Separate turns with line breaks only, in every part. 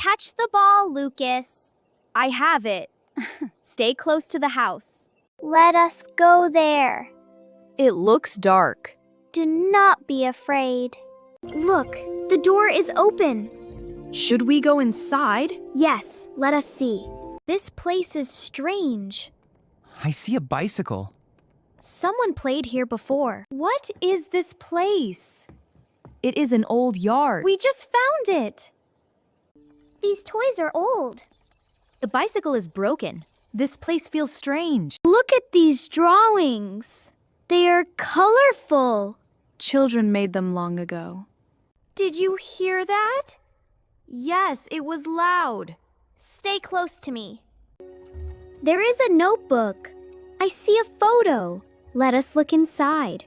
Catch the ball, Lucas.
I have it. Stay close to the house.
Let us go there.
It looks dark.
Do not be afraid. Look, the door is open.
Should we go inside?
Yes, let us see. This place is strange.
I see a bicycle.
Someone played here before.
What is this place? It is an old yard.
We just found it. These toys are old.
The bicycle is broken. This place feels strange.
Look at these drawings. They are colorful.
Children made them long ago.
Did you hear that? Yes, it was loud. Stay close to me. There is a notebook. I see a photo. Let us look inside.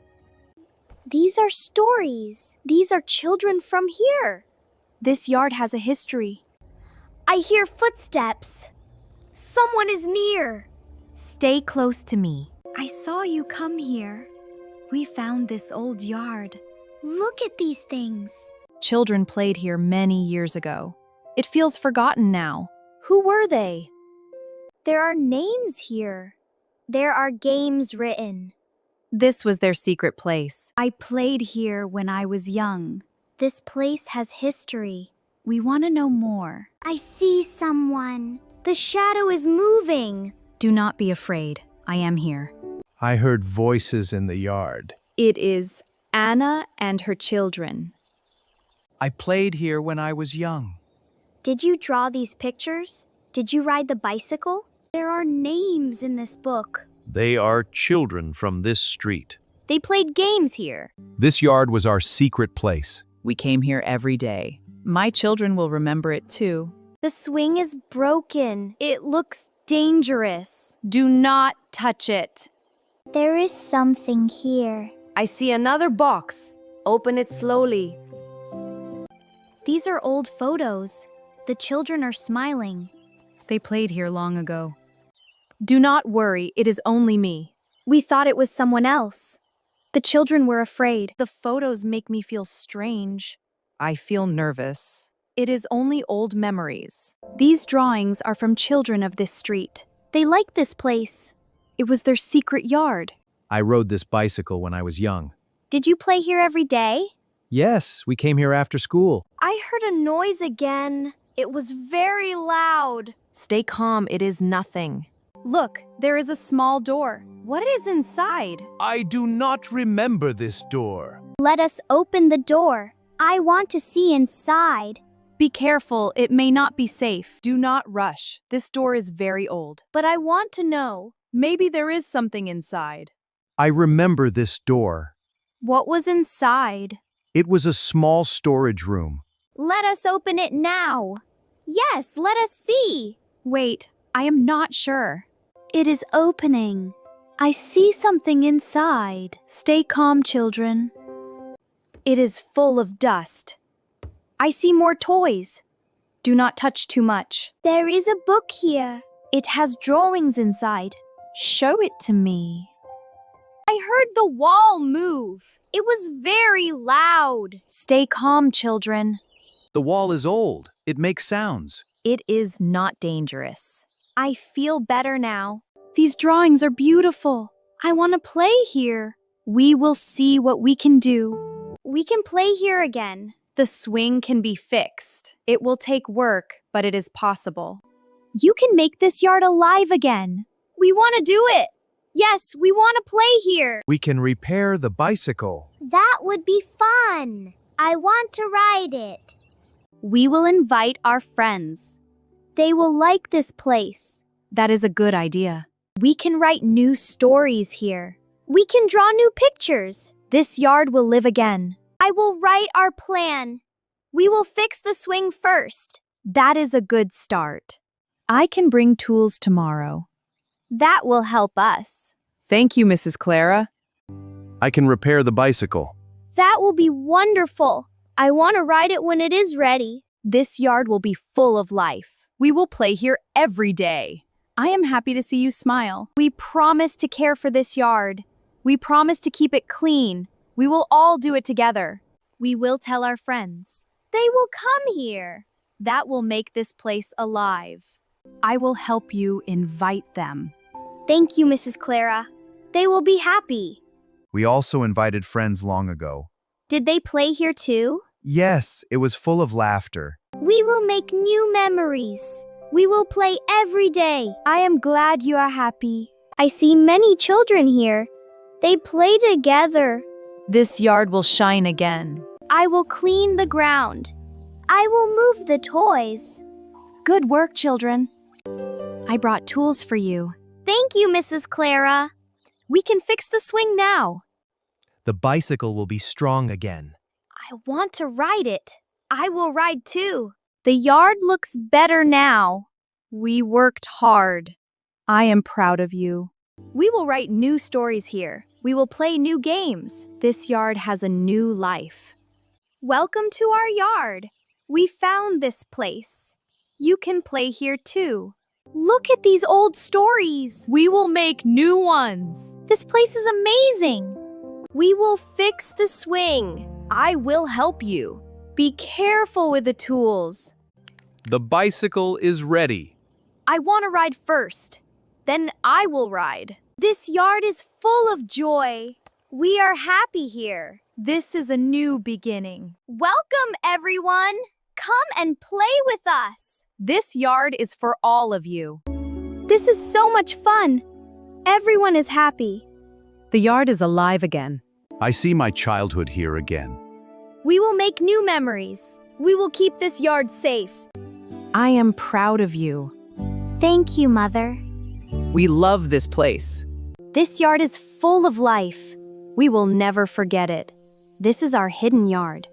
These are stories. These are children from here.
This yard has a history.
I hear footsteps. Someone is near.
Stay close to me. I saw you come here. We found this old yard.
Look at these things.
Children played here many years ago. It feels forgotten now. Who were they?
There are names here. There are games written.
This was their secret place. I played here when I was young.
This place has history.
We want to know more.
I see someone. The shadow is moving.
Do not be afraid. I am here.
I heard voices in the yard.
It is Anna and her children.
I played here when I was young.
Did you draw these pictures? Did you ride the bicycle? There are names in this book.
They are children from this street.
They played games here.
This yard was our secret place.
We came here every day. My children will remember it too.
The swing is broken. It looks dangerous.
Do not touch it.
There is something here.
I see another box. Open it slowly.
These are old photos. The children are smiling.
They played here long ago. Do not worry, it is only me.
We thought it was someone else. The children were afraid.
The photos make me feel strange. I feel nervous. It is only old memories. These drawings are from children of this street.
They like this place.
It was their secret yard.
I rode this bicycle when I was young.
Did you play here every day?
Yes, we came here after school.
I heard a noise again. It was very loud.
Stay calm, it is nothing. Look, there is a small door. What is inside?
I do not remember this door.
Let us open the door. I want to see inside.
Be careful, it may not be safe. Do not rush. This door is very old.
But I want to know.
Maybe there is something inside.
I remember this door.
What was inside?
It was a small storage room.
Let us open it now. Yes, let us see.
Wait, I am not sure.
It is opening. I see something inside.
Stay calm, children. It is full of dust. I see more toys. Do not touch too much.
There is a book here.
It has drawings inside. Show it to me.
I heard the wall move. It was very loud.
Stay calm, children.
The wall is old. It makes sounds.
It is not dangerous. I feel better now. These drawings are beautiful. I want to play here. We will see what we can do.
We can play here again.
The swing can be fixed. It will take work, but it is possible.
You can make this yard alive again. We want to do it. Yes, we want to play here.
We can repair the bicycle.
That would be fun. I want to ride it.
We will invite our friends.
They will like this place.
That is a good idea.
We can write new stories here. We can draw new pictures.
This yard will live again.
I will write our plan. We will fix the swing first.
That is a good start. I can bring tools tomorrow.
That will help us.
Thank you, Mrs. Clara.
I can repair the bicycle.
That will be wonderful. I want to ride it when it is ready.
This yard will be full of life. We will play here every day. I am happy to see you smile.
We promise to care for this yard. We promise to keep it clean. We will all do it together.
We will tell our friends.
They will come here.
That will make this place alive. I will help you invite them.
Thank you, Mrs. Clara. They will be happy.
We also invited friends long ago.
Did they play here too?
Yes, it was full of laughter.
We will make new memories. We will play every day.
I am glad you are happy.
I see many children here. They play together.
This yard will shine again.
I will clean the ground. I will move the toys.
Good work, children. I brought tools for you.
Thank you, Mrs. Clara.
We can fix the swing now.
The bicycle will be strong again.
I want to ride it. I will ride too.
The yard looks better now. We worked hard. I am proud of you. We will write new stories here. We will play new games. This yard has a new life.
Welcome to our yard. We found this place. You can play here too.
Look at these old stories. We will make new ones.
This place is amazing. We will fix the swing.
I will help you. Be careful with the tools.
The bicycle is ready.
I want to ride first. Then I will ride. This yard is full of joy.
We are happy here.
This is a new beginning.
Welcome, everyone. Come and play with us.
This yard is for all of you.
This is so much fun. Everyone is happy.
The yard is alive again.
I see my childhood here again.
We will make new memories. We will keep this yard safe.
I am proud of you.
Thank you, Mother.
We love this place.
This yard is full of life. We will never forget it. This is our hidden yard.